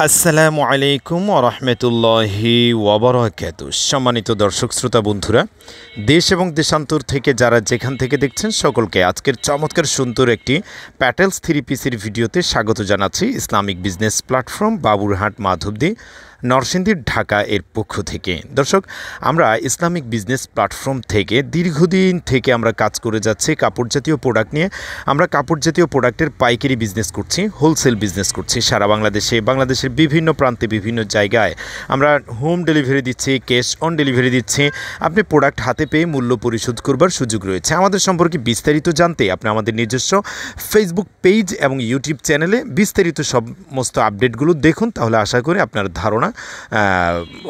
আসসালামু আলাইকুম ওরহমতুল্লাহি ওয়াবারাকাতুহু। সম্মানিত দর্শক শ্রোতা বন্ধুরা, দেশ এবং দেশান্তর থেকে যারা যেখান থেকে দেখছেন সকলকে আজকের চমৎকার সুন্দর একটি প্যাটেলস থ্রি পিসের ভিডিওতে স্বাগত জানাচ্ছি। Islamic business platform Baburhat Madhabdi Narsingdi Dhaka এর পক্ষ থেকে। দর্শক, আমরা ইসলামিক বিজনেস প্ল্যাটফর্ম থেকে দীর্ঘদিন থেকে আমরা কাজ করে যাচ্ছি কাপড় জাতীয় প্রোডাক্ট নিয়ে। আমরা কাপড় জাতীয় প্রোডাক্টের পাইকারি বিজনেস করছি, হোলসেল বিজনেস করছি সারা বাংলাদেশের বিভিন্ন প্রান্তে বিভিন্ন জায়গায় আমরা হোম ডেলিভারি দিচ্ছি, ক্যাশ অন ডেলিভারি দিচ্ছি। আপনি প্রোডাক্ট হাতে পেয়ে মূল্য পরিশোধ করবার সুযোগ রয়েছে। আমাদের সম্পর্কে বিস্তারিত জানতে আপনি আমাদের নিজস্ব ফেসবুক পেজ এবং ইউটিউব চ্যানেলে বিস্তারিত সমস্ত আপডেটগুলো দেখুন, তাহলে আশা করি আপনার ধারণা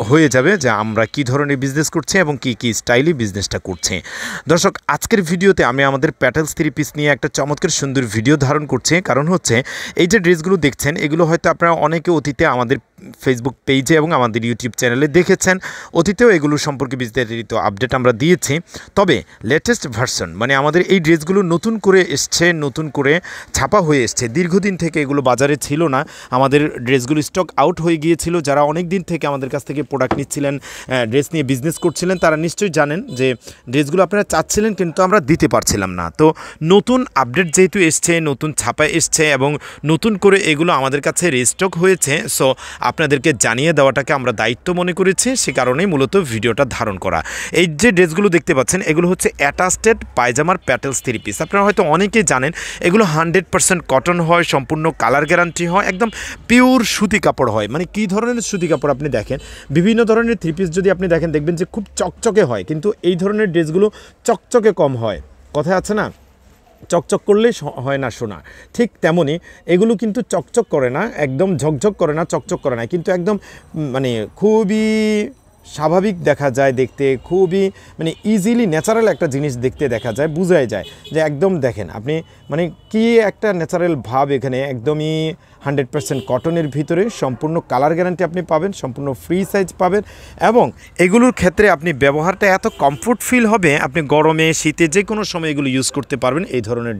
হয়ে যাবে যে আমরা কি ধরনের বিজনেস করছি এবং কি স্টাইলে বিজনেসটা করছি। দর্শক, আজকের ভিডিওতে আমি আমাদের প্যাটেলস থ্রি পিস নিয়ে একটা চমৎকার সুন্দর ভিডিও ধারণ করছি। কারণ হচ্ছে এই যে ড্রেসগুলো দেখছেন, এগুলো হয়তো আপনারা অনেকে অতীতে আমাদের ফেসবুক পেজে এবং আমাদের ইউটিউব চ্যানেলে দেখেছেন। অতীতেও এগুলো সম্পর্কে বিস্তারিত আপডেট আমরা দিয়েছি। তবে লেটেস্ট ভার্সন মানে আমাদের এই ড্রেসগুলো নতুন করে এসছে, নতুন করে ছাপা হয়ে এসছে। দীর্ঘদিন থেকে এগুলো বাজারে ছিল না, আমাদের ড্রেসগুলো স্টক আউট হয়ে গিয়েছিল। যারা অনেক দিন থেকে আমাদের কাছ থেকে প্রোডাক্ট নিচ্ছিলেন, ড্রেস নিয়ে বিজনেস করছিলেন, তারা নিশ্চয়ই জানেন যে ড্রেসগুলো আপনারা চাচ্ছিলেন কিন্তু আমরা দিতে পারছিলাম না। তো নতুন আপডেট যেহেতু এসছে, নতুন ছাপা এসছে এবং নতুন করে এগুলো আমাদের কাছে রিস্টক হয়েছে, সো আপনাদেরকে জানিয়ে দেওয়াটাকে আমরা দায়িত্ব মনে করেছি। সে কারণেই মূলত ভিডিওটা ধারণ করা। এই যে ড্রেসগুলো দেখতে পাচ্ছেন, এগুলো হচ্ছে অ্যাটাচড পায়জামার প্যাটেলস থ্রি পিস। আপনারা হয়তো অনেকেই জানেন এগুলো 100% কটন হয়, সম্পূর্ণ কালার গ্যারান্টি হয়, একদম পিওর সুতি কাপড় হয়। মানে কী ধরনের সুতি কাপড় আপনি দেখেন, বিভিন্ন ধরনের থ্রি পিস যদি আপনি দেখেন দেখবেন যে খুব চকচকে হয়, কিন্তু এই ধরনের ড্রেসগুলো চকচকে কম হয়। কথায় আছে না, চকচক করলেই হয় না সোনা, ঠিক তেমনই এগুলো কিন্তু চকচক করে না, একদম ঝকঝক করে না, চকচক করে না, কিন্তু একদম মানে খুবই স্বাভাবিক দেখা যায় দেখতে, খুবই মানে ইজিলি ন্যাচারাল একটা জিনিস দেখতে দেখা যায়, বোঝাই যায় যে একদম দেখেন আপনি মানে কি একটা ন্যাচারাল ভাব এখানে। একদমই 100% কটনের ভিতরে সম্পূর্ণ কালার গ্যারান্টি আপনি পাবেন, সম্পূর্ণ ফ্রি সাইজ পাবেন এবং এগুলোর ক্ষেত্রে আপনি ব্যবহারটা এত কমফোর্ট ফিল হবে, আপনি গরমে শীতে যে কোনো সময় এগুলো ইউজ করতে পারবেন। এই ধরনের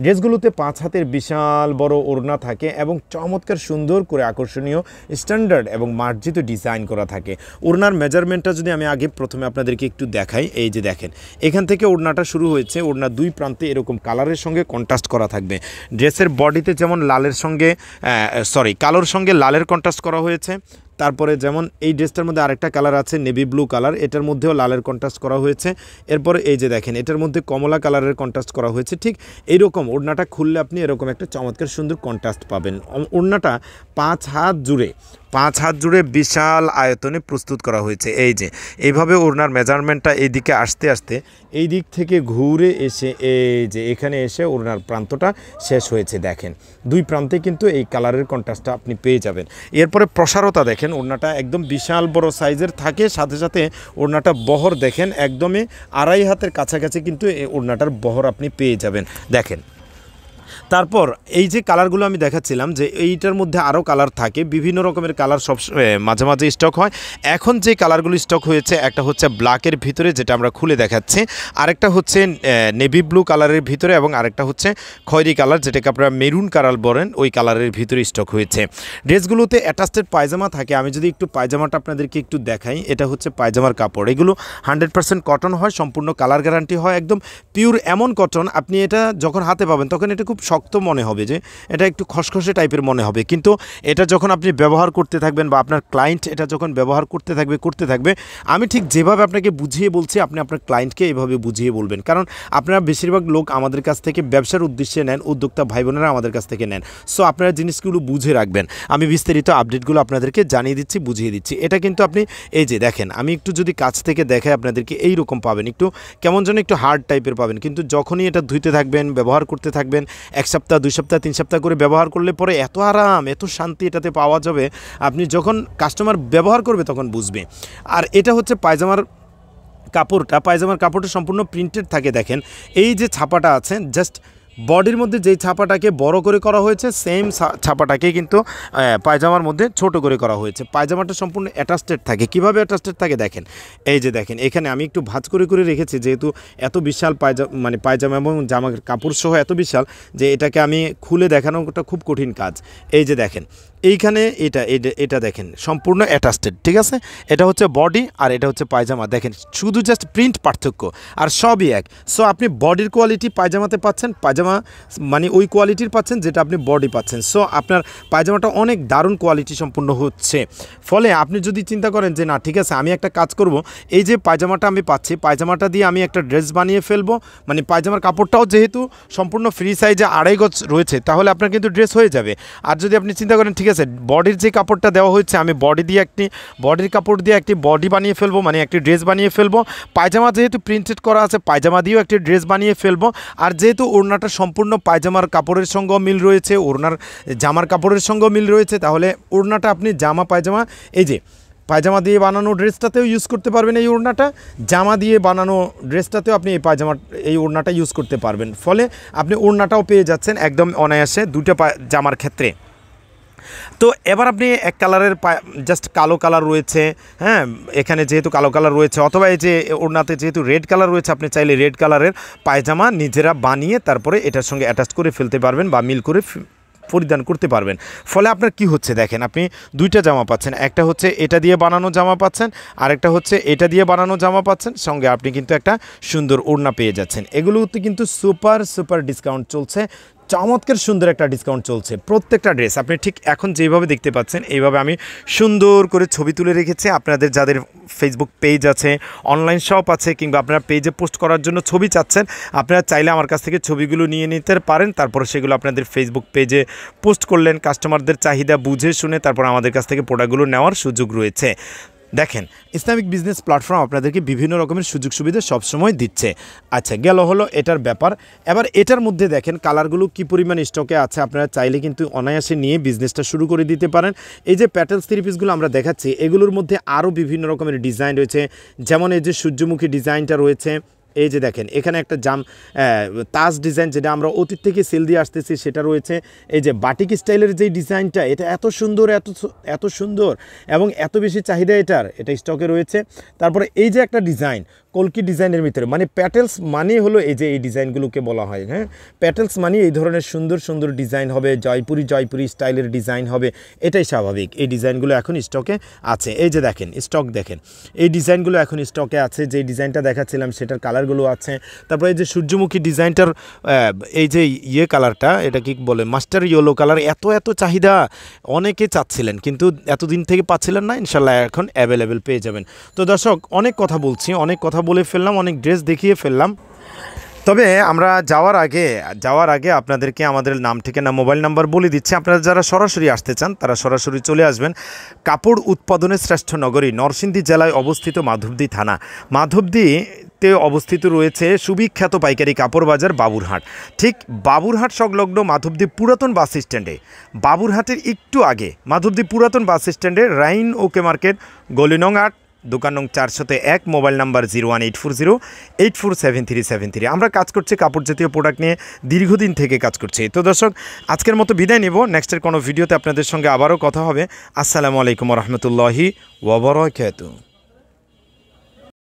ড্রেসগুলোতে 5 হাতের বিশাল বড় ওড়না থাকে এবং চমৎকার সুন্দর করে আকর্ষণীয় স্ট্যান্ডার্ড এবং মার্জিত ডিজাইন করা থাকে। ওড়নার মেজারমেন্টটা যদি আমি আগে প্রথমে আপনাদেরকে একটু দেখাই, এই যে দেখেন এখান থেকে ওড়নাটা শুরু হয়েছে, ওড়না দুই প্রান্তে এরকম কালারের সঙ্গে কন্ট্রাস্ট করা থাকবে। ড্রেসের বডিতে যেমন লালের সঙ্গে কালোর সঙ্গে লালের কন্ট্রাস্ট করা হয়েছে। তারপরে যেমন এই ড্রেসটার মধ্যে আরেকটা কালার আছে নেভি ব্লু কালার, এটার মধ্যেও লালের কন্ট্রাস্ট করা হয়েছে। এরপরে এই যে দেখেন এটার মধ্যে কমলা কালারের কন্ট্রাস্ট করা হয়েছে। ঠিক এইরকম ওড়নাটা খুললে আপনি এরকম একটা চমৎকার সুন্দর কন্ট্রাস্ট পাবেন। ওড়নাটা 5 হাত জুড়ে বিশাল আয়তনে প্রস্তুত করা হয়েছে। এই যে এইভাবে ওড়নার মেজারমেন্টটা এইদিকে আসতে আসতে এই দিক থেকে ঘুরে এসে এই যে এখানে এসে ওড়নার প্রান্তটা শেষ হয়েছে। দেখেন দুই প্রান্তে কিন্তু এই কালারের কন্ট্রাস্টটা আপনি পেয়ে যাবেন। এরপরে প্রসারতা দেখেন, ওড়নাটা একদম বিশাল বড় সাইজের থাকে, সাথে সাথে ওড়নাটা বহর দেখেন একদমই 2.5 হাতের কাছাকাছি কিন্তু এই ওড়নাটার বহর আপনি পেয়ে যাবেন। দেখেন তারপর এই যে কালারগুলো আমি দেখাচ্ছিলাম যে এইটার মধ্যে আরও কালার থাকে, বিভিন্ন রকমের কালার সব মাঝে মাঝে স্টক হয়। এখন যে কালারগুলো স্টক হয়েছে, একটা হচ্ছে ব্ল্যাকের ভিতরে যেটা আমরা খুলে দেখাচ্ছি, আরেকটা হচ্ছে নেভি ব্লু কালারের ভিতরে এবং আরেকটা হচ্ছে খয়েরি কালার যেটাকে আপনারা মেরুন কালার বলেন, ওই কালারের ভিতরে স্টক হয়েছে। ড্রেসগুলোতে অ্যাটাচড পায়জামা থাকে। আমি যদি একটু পায়জামাটা আপনাদেরকে একটু দেখাই, এটা হচ্ছে পায়জামার কাপড়। এগুলো 100% কটন হয়, সম্পূর্ণ কালার গ্যারান্টি হয়, একদম পিওর এমন কটন আপনি এটা যখন হাতে পাবেন তখন এটা খুব শক্ত মনে হবে, যে এটা একটু খসখসে টাইপের মনে হবে, কিন্তু এটা যখন আপনি ব্যবহার করতে থাকবেন বা আপনার ক্লায়েন্ট এটা যখন ব্যবহার করতে থাকবে আমি ঠিক যেভাবে আপনাকে বুঝিয়ে বলছি আপনি আপনার ক্লায়েন্টকে এভাবে বুঝিয়ে বলবেন। কারণ আপনারা বেশিরভাগ লোক আমাদের কাছ থেকে ব্যবসার উদ্দেশ্যে নেন, উদ্যোক্তা ভাই বোনেরা আমাদের কাছ থেকে নেন, সো আপনারা জিনিসগুলো বুঝে রাখবেন। আমি বিস্তারিত আপডেটগুলো আপনাদেরকে জানিয়ে দিচ্ছি, বুঝিয়ে দিচ্ছি। এটা কিন্তু আপনি এই যে দেখেন, আমি একটু যদি কাছ থেকে দেখাই আপনাদেরকে, এইরকম পাবেন, একটু কেমন যেন একটু হার্ড টাইপের পাবেন, কিন্তু যখনই এটা ধুইতে থাকবেন, ব্যবহার করতে থাকবেন, 1 সপ্তাহ 2 সপ্তাহ 3 সপ্তাহ করে ব্যবহার করলে পরে এত আরাম, এত শান্তি এটাতে পাওয়া যাবে, আপনি যখন কাস্টমার ব্যবহার করবে তখন বুঝবে। আর এটা হচ্ছে পায়জামার কাপড়টা সম্পূর্ণ প্রিন্টেড থাকে। দেখেন এই যে ছাপাটা আছে জাস্ট বডির মধ্যে যেই ছাপাটাকে বড় করে করা হয়েছে সেম ছাপাটাকে কিন্তু পায়জামার মধ্যে ছোট করে করা হয়েছে। পায়জামাটা সম্পূর্ণ অ্যাটাচড থাকে। কিভাবে অ্যাটাচড থাকে দেখেন, এই যে দেখেন এখানে আমি একটু ভাঁজ করে করে রেখেছি, যেহেতু এত বিশাল পায়জামা এবং জামার কাপড় সহ এত বিশাল যে এটাকে আমি খুলে দেখানোটা খুব কঠিন কাজ। এই যে দেখেন এইখানে এটা দেখেন সম্পূর্ণ অ্যাটাচড, ঠিক আছে। এটা হচ্ছে বডি আর এটা হচ্ছে পায়জামা। দেখেন শুধু জাস্ট প্রিন্ট পার্থক্য আর সবই এক। সো আপনি বডির কোয়ালিটি পায়জামাতে পাচ্ছেন, পায়জামা মানে ওই কোয়ালিটির পাচ্ছেন যেটা আপনি বডি পাচ্ছেন। সো আপনার পায়জামাটা অনেক দারুণ কোয়ালিটি সম্পূর্ণ হচ্ছে। ফলে আপনি যদি চিন্তা করেন যে না ঠিক আছে আমি একটা কাজ করব, এই যে পায়জামাটা আমি পাচ্ছি, পায়জামাটা দিয়ে আমি একটা ড্রেস বানিয়ে ফেলবো, মানে পায়জামার কাপড়টাও যেহেতু সম্পূর্ণ ফ্রি সাইজে 2.5 গজ রয়েছে, তাহলে আপনার কিন্তু ড্রেস হয়ে যাবে। আর যদি আপনি চিন্তা করেন ঠিক আছে বডির যে কাপড়টা দেওয়া হয়েছে আমি বডির কাপড় দিয়ে একটি বডি বানিয়ে ফেলবো, মানে একটি ড্রেস বানিয়ে ফেলবো। পায়জামা যেহেতু প্রিন্টেড করা আছে পায়জামা দিয়েও একটি ড্রেস বানিয়ে ফেলবো। আর যেহেতু ওড়নাটা সম্পূর্ণ পায়জামার কাপড়ের সঙ্গেও মিল রয়েছে, ওড়নার জামার কাপড়ের সঙ্গেও মিল রয়েছে, তাহলে ওড়নাটা আপনি জামা পায়জামা এই যে পায়জামা দিয়ে বানানো ড্রেসটাতেও ইউজ করতে পারবেন এই ওড়নাটা, জামা দিয়ে বানানো ড্রেসটাতেও আপনি এই ওড়নাটা ইউজ করতে পারবেন। ফলে আপনি ওড়নাটাও পেয়ে যাচ্ছেন একদম অনায়াসে দুটো জামার ক্ষেত্রে। তো এবার আপনি এক কালারের জাস্ট কালো কালার রয়েছে, হ্যাঁ এখানে যেহেতু কালো কালার রয়েছে, অথবা এই যে ওড়নাতে যেহেতু রেড কালার রয়েছে আপনি চাইলে রেড কালারের পায়জামা নিজেরা বানিয়ে তারপরে এটার সঙ্গে অ্যাটাচ করে ফেলতে পারবেন বা মিল করে পরিধান করতে পারবেন। ফলে আপনার কি হচ্ছে দেখেন আপনি দুইটা জামা পাচ্ছেন, একটা হচ্ছে এটা দিয়ে বানানো জামা পাচ্ছেন, আরেকটা হচ্ছে এটা দিয়ে বানানো জামা পাচ্ছেন, সঙ্গে আপনি কিন্তু একটা সুন্দর ওড়না পেয়ে যাচ্ছেন। এগুলোতে কিন্তু সুপার ডিসকাউন্ট চলছে, চমৎকার সুন্দর একটা ডিসকাউন্ট চলছে। প্রত্যেকটা ড্রেস আপনি ঠিক এখন যেভাবে দেখতে পাচ্ছেন এইভাবে আমি সুন্দর করে ছবি তুলে রেখেছি। আপনাদের যাদের ফেসবুক পেজ আছে, অনলাইন শপ আছে, কিংবা আপনারা পেজে পোস্ট করার জন্য ছবি চাচ্ছেন, আপনারা চাইলে আমার কাছ থেকে ছবিগুলো নিয়ে নিতে পারেন। তারপরে সেগুলো আপনাদের ফেসবুক পেজে পোস্ট করলেন, কাস্টমারদের চাহিদা বুঝে শুনে তারপর আমাদের কাছ থেকে প্রোডাক্টগুলো নেওয়ার সুযোগ রয়েছে। দেখেন ইসলামিক বিজনেস প্ল্যাটফর্ম আপনাদেরকে বিভিন্ন রকমের সুযোগ সুবিধা সবসময় দিচ্ছে। আচ্ছা গেল হলো এটার ব্যাপার। এবার এটার মধ্যে দেখেন কালারগুলো কী পরিমাণ স্টকে আছে, আপনারা চাইলে কিন্তু অনায়াসে নিয়ে বিজনেসটা শুরু করে দিতে পারেন। এই যে প্যাটেলস থ্রি পিসগুলো আমরা দেখাচ্ছি এগুলোর মধ্যে আরও বিভিন্ন রকমের ডিজাইন রয়েছে, যেমন এই যে সূর্যমুখী ডিজাইনটা রয়েছে, এই যে দেখেন এখানে একটা তাজ ডিজাইন যেটা আমরা অতীত থেকে সেল দিয়ে আসতেছি সেটা রয়েছে। এই যে বাটিক স্টাইলের যে ডিজাইনটা এটা এত সুন্দর এবং এত বেশি চাহিদা এটা স্টকে রয়েছে। তারপরে এই যে একটা ডিজাইন কলকি ডিজাইনের ভিতরে, মানে প্যাটেলস মানে হলো এই যে এই ডিজাইনগুলোকে বলা হয়, হ্যাঁ প্যাটেলস মানে এই ধরনের সুন্দর ডিজাইন হবে, জয়পুরি স্টাইলের ডিজাইন হবে, এটাই স্বাভাবিক। এই ডিজাইনগুলো এখন স্টকে আছে। এই যে দেখেন স্টক দেখেন এই ডিজাইনগুলো এখন স্টকে আছে। যে ডিজাইনটা দেখাচ্ছিলাম সেটার কালারগুলো আছে। তারপরে এই যে সূর্যমুখী ডিজাইনটার এই যে কালারটা এটা কি বলে মাস্টার ইয়েলো কালার, এত চাহিদা, অনেকে চাচ্ছিলেন কিন্তু এতদিন থেকে পাচ্ছিলেন না, ইনশাল্লাহ এখন অ্যাভেলেবেল পেয়ে যাবেন। তো দর্শক অনেক কথা বলছি, অনেক কথা বলে ফেললাম, অনেক ড্রেস দেখিয়ে ফেললাম। তবে আমরা যাওয়ার আগে আপনাদেরকে আমাদের নাম ঠিকানা মোবাইল নাম্বার বলে দিচ্ছি। আপনারা যারা সরাসরি আসতে চান তারা সরাসরি চলে আসবেন। কাপড় উৎপাদনের শ্রেষ্ঠ নগরী নরসিংদী জেলায় অবস্থিত মাধবদী থানা, মাধবদীতে অবস্থিত রয়েছে সুবিখ্যাত পাইকারি কাপড় বাজার বাবুরহাট। ঠিক বাবুরহাট সংলগ্ন মাধবদী পুরাতন বাস স্ট্যান্ডে, বাবুরহাটের একটু আগে মাধবদী পুরাতন বাস স্ট্যান্ডে রাইন ওকে মার্কেট, গলি নং 8, দোকান নং 401, মোবাইল নাম্বার 01840847373। আমরা কাজ করছি কাপড় জাতীয় প্রোডাক্ট নিয়ে, দীর্ঘদিন থেকে কাজ করছি। তো দর্শক আজকের মতো বিদায় নেব, নেক্সটের কোনো ভিডিওতে আপনাদের সঙ্গে আবারও কথা হবে। আসসালামু আলাইকুম রহমতুল্লাহি ওয়া বারাকাতুহু।